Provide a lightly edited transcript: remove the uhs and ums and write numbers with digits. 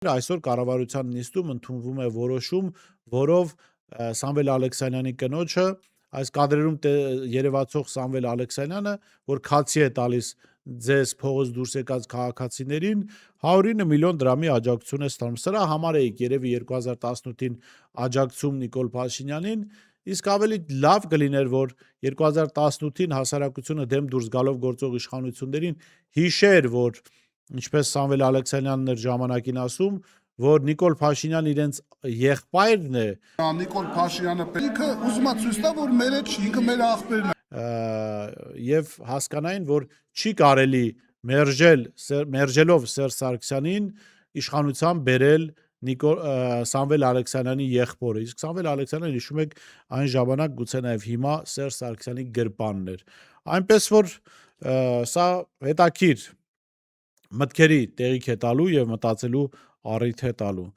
Այսօր կառավարության նիստում ընդունվում է որոշում, որով Սամվել Ալեքսանյանի կնոջը, այս կադրերում երևացող Սամվել Ալեքսանյանը, որ քացի է տալիս ձեզ փողոց դուրս եկած քաղաքացիներին, 109 միլիոն դրամի աջակցություն է ստանում։ Սրա համար էիք երևի 2018-ին աջակցում Նիկոլ Փաշինյանին, իսկ ավելի լավ կլիներ, որ 2018-ին հասարակությունը դեմ դուրս գալով գործող իշխանություններին հիշեր, որ ինչպես Սամվել Ալեքսանյանն էր ժամանակին ասում, որ Նիկոլ Փաշինյանը իրենց եղբայրն է, Նիկոլ Փաշինյանը ինքը ուզում է ցույց տա, որ մեր հետ չի, ինքը մեր աղբերն է, եւ հասկանային, որ չի կարելի մերժելով Սերժ Սարգսյանին իշխանության բերել Սամվել Ալեքսանյանի եղբորը, իսկ Սամվել Ալեքսանյանը հիշում եք այն ժամանակ գուցե նաև հիմա Սերժ Սարգսյանի գրպանն էր, այնպես որ սա հետաքրքիր մտքերի տեղիք է տալու եւ մտածելու առիթ է տալու։